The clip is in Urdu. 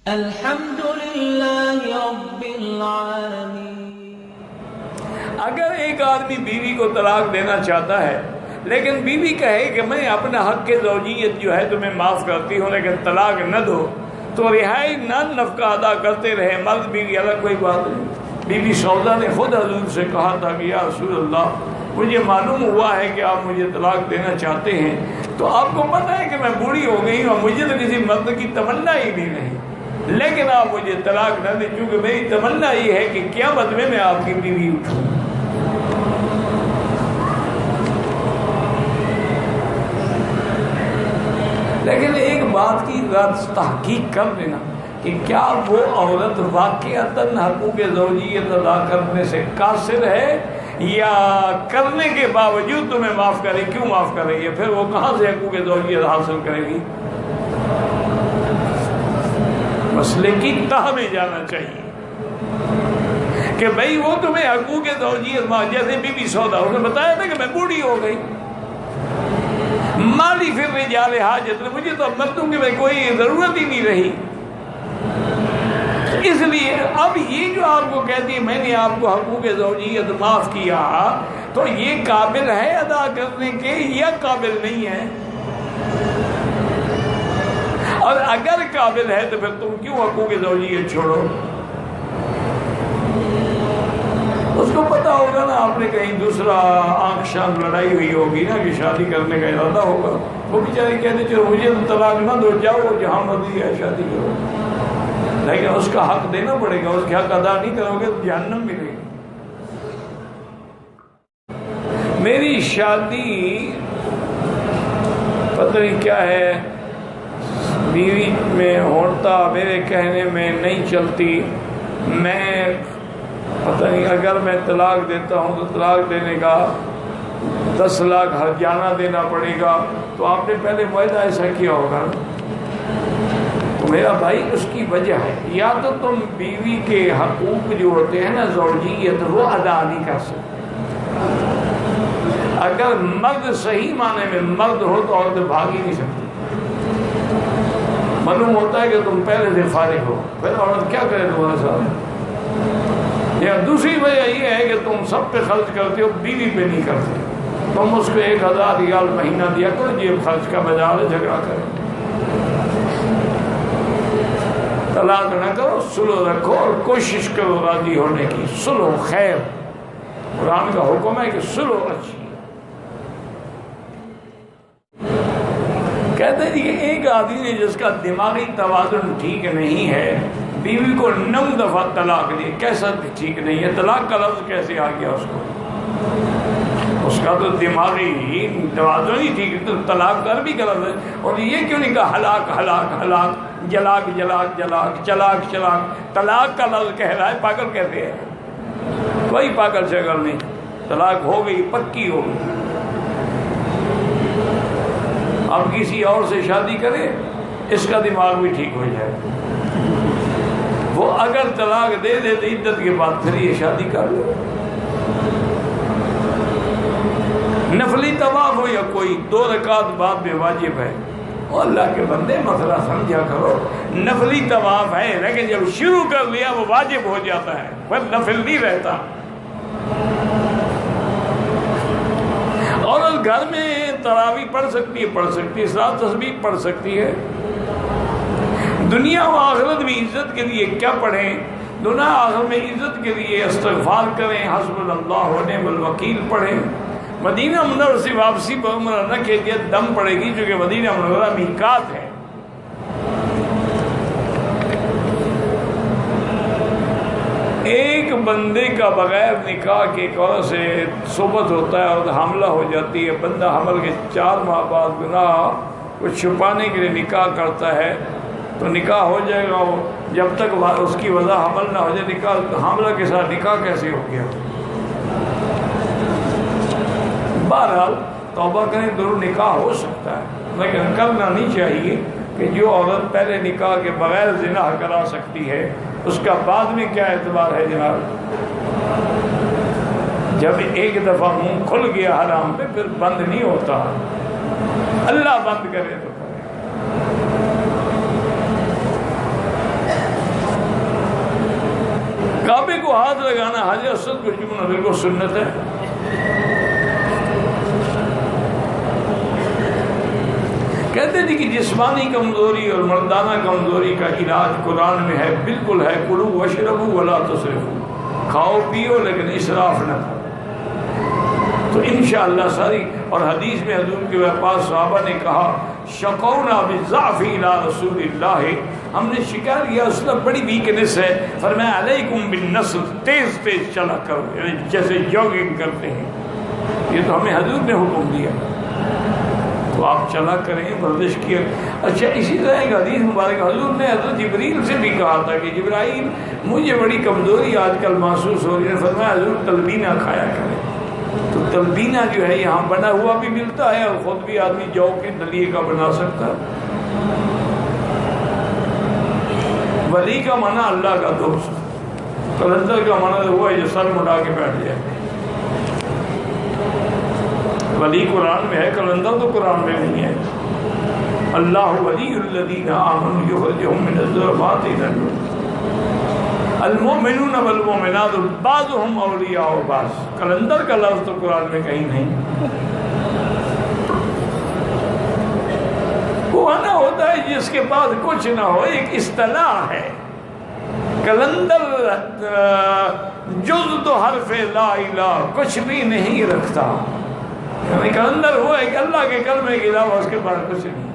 الحمدللہ رب العالمین۔ اگر ایک آدمی بیوی کو طلاق دینا چاہتا ہے لیکن بیوی کہے کہ میں اپنا حق کے زوجیت جو ہے تمہیں معاف کرتی ہوں لیکن طلاق نہ دو، تو رہائی نہ نفقہ ادا کرتے رہے مرد بیوی الگ، کوئی بات نہیں۔ بی بی سودا نے خود حضور سے کہا تھا کہ یا رسول اللہ مجھے معلوم ہوا ہے کہ آپ مجھے طلاق دینا چاہتے ہیں، تو آپ کو پتہ ہے کہ میں بوڑھی ہو گئی ہوں اور مجھے تو کسی مرد کی تمنا ہی نہیں رہی، لیکن آپ مجھے طلاق نہ دیں کیونکہ میری تمنا یہ ہے کہ قیامت میں آپ کی بیوی اٹھوں۔ لیکن ایک بات کی تحقیق کر لینا کہ کیا وہ عورت واقعتاً حقوق زوجیت ادا کرنے سے قاصر ہے یا کرنے کے باوجود تمہیں معاف کرے، کیوں معاف کرے گی؟ پھر وہ کہاں سے حقوق زوجیت حاصل کرے گی؟ مسئلے کی تہ میں جانا چاہیے کہ بھئی وہ تمہیں حقوق زوجیت، جیسے بی بی سودا اس نے بتایا تھا کہ میں بوڑھی ہو گئی، مالی پھر رجال حاجت، مجھے تو اب مردوں کی میں کوئی ضرورت ہی نہیں رہی، اس لیے اب یہ جو آپ کو کہتی ہے میں نے آپ کو حقوق زوجیت معاف کیا، تو یہ قابل ہے ادا کرنے کے یا قابل نہیں ہے؟ اور اگر قابل ہے تو پھر تم کیوں حقوق زوجیت چھوڑو؟ اس کو پتا ہوگا نا، آپ نے کہیں دوسرا آنکھ شان لڑائی ہوئی ہوگی نا کہ شادی کرنے کا ارادہ ہوگا، وہ بیچاری کہتے چلو مجھے تو طلاق نہ دو، جاؤ جہاں مرضی ہے شادی کرو، لیکن اس کا حق دینا پڑے گا، اس کے حق ادا نہیں کرو گے تو جہنم ملے گی۔ میری شادی پتہ نہیں کیا ہے بیوی میں ہوتا میرے کہنے میں نہیں چلتی، میں پتہ نہیں اگر میں طلاق دیتا ہوں تو طلاق دینے کا 10 لاکھ ہرجانہ دینا پڑے گا، تو آپ نے پہلے معاہدہ ایسا کیا ہوگا، تو میرا بھائی اس کی وجہ ہے یا تو تم بیوی کے حقوق جو ہوتے ہیں نا زوجیت وہ ادا نہیں کر سکتے۔ اگر مرد صحیح معنی میں مرد ہو تو عورت بھاگ ہی نہیں سکتی، معلوم ہوتا ہے کہ تم پہلے سے فارغ ہو، پھر عورت کیا کرے تمہارے ساتھ؟ یا دوسری وجہ یہ ہے کہ تم سب پہ خرچ کرتے ہو، بیوی پہ نہیں کرتے، تم اس کو 1000 ریال مہینہ دیا کرو، جیب خرچ کا بجائے جھگڑا کرے۔ طلاق نہ کرو، صلح رکھو اور کوشش کرو راضی ہونے کی، صلح خیر، قرآن کا حکم ہے کہ صلح اچھی۔ کہتے ہیں کہ ایک آدمی نے جس کا دماغی توازن ٹھیک نہیں ہے بیوی کو 9 دفعہ طلاق دی، کیسا ٹھیک نہیں ہے؟ طلاق کا لفظ کیسے آ گیا اس کو؟ اس کا تو دماغی توازن ہی ٹھیک ہے، تو طلاق کر بھی غلط ہے۔ اور یہ کیوں نہیں کہا ہلاک ہلاک ہلاک، جلاک جلاک جلاک، چلاک چلاک؟ طلاق کا لفظ کہہ رہا ہے، پاگل کہتے ہیں، کوئی پاگل شگل نہیں، طلاق ہو گئی، پکی ہو گئی۔ اب کسی اور سے شادی کرے اس کا دماغ بھی ٹھیک ہو جائے، وہ اگر طلاق دے دے تو عدت کے بعد پھر یہ شادی کر لے، نفلی طواف ہو یا کوئی 2 رکعت بعد میں واجب ہے۔ اور اللہ کے بندے مسئلہ سمجھا کرو، نفلی طواف ہے لیکن جب شروع کر لیا وہ واجب ہو جاتا ہے، پھر نفل نہیں رہتا۔ اور گھر میں تراویح پڑھ سکتی ہے، صلاۃ تسبیح پڑھ سکتی ہے، دنیا و آخرت میں عزت کے لیے کیا پڑھیں؟ دنیا آخرت میں عزت کے لیے استغفار کریں، حسبنا اللہ و نعم الوکیل پڑھیں، مدینہ منورہ سے واپسی پر عمرہ نہ کیجیے، دم پڑے گی کیونکہ مدینہ منورہ میقات ہے۔ ایک بندے کا بغیر نکاح کے ایک عورت سے صحبت ہوتا ہے اور حاملہ ہو جاتی ہے، بندہ حمل کے 4 ماہ بعد گناہ کو چھپانے کے لیے نکاح کرتا ہے، تو نکاح ہو جائے گا، جب تک اس کی وجہ حمل نہ ہو جائے، نکاح حاملہ کے ساتھ نکاح کیسے ہو گیا؟ بہرحال توبہ کریں، ضرور نکاح ہو سکتا ہے، لیکن کرنا نہیں چاہیے کہ جو عورت پہلے نکاح کے بغیر زنا کرا سکتی ہے اس کا بعد میں کیا اعتبار ہے جناب؟ جب ایک دفعہ منہ کھل گیا حرام پہ پھر بند نہیں ہوتا، اللہ بند کرے تو کرے۔ لگانا حجر اسود کو چومنا بالکل سنت ہے. کہتے تھے کہ جسمانی کمزوری اور مردانہ کمزوری کا علاج قرآن میں ہے، بالکل ہے. کلوا واشربوا ولا تسرفوا، کھاؤ پیو لیکن اسراف نہ کرو. تو انشاءاللہ ساری، اور حدیث میں حضور کے پاس صحابہ نے کہا شقونا بالضعف الى رسول اللہ، ہم نے شکار کیا اس کا بڑی ویکنس ہے. فرمایا علیکم بالنصر، تیز تیز چلا کرو، یعنی جیسے جاگنگ کرتے ہیں. یہ تو ہمیں حضور نے حکم دیا، تو آپ چلا کریں، ورزش کیا. اچھا اسی طرح ایک حدیث مبارک حضور نے حضرت جبریل سے بھی کہا تھا کہ جبرائیل مجھے بڑی کمزوری آج کل محسوس ہو رہی ہے. فرمایا حضور تلبینہ کھایا کریں. تو تلبینہ جو ہے یہاں بنا ہوا بھی ملتا ہے، اور خود بھی آدمی جو کے دلیے کا بنا سکتا ہے. ولی کا معنی اللہ کا دوست، کلندر کا معنی ہوا ہے جو سر مڑا کے بیٹھ جائے. ولی قرآن میں ہے، کلندر تو قرآن میں نہیں ہے. اللہ ولی الذین آمنوا یخرجہم من الظلمات الی النور، المؤمنون والمؤمنات بعضهم اولیاء بعض. کلندر کا لفظ تو قرآن میں کہیں نہیں. وہ آنا ہوتا ہے جس کے پاس کچھ نہ ہو، ایک اصطلاح ہے. کلندر جز تو حرف لا الہ کچھ بھی نہیں رکھتا. یعنی کلندر ہوا ہے کہ اللہ کے کلمے کے علاوہ اس کے پاس کچھ نہیں.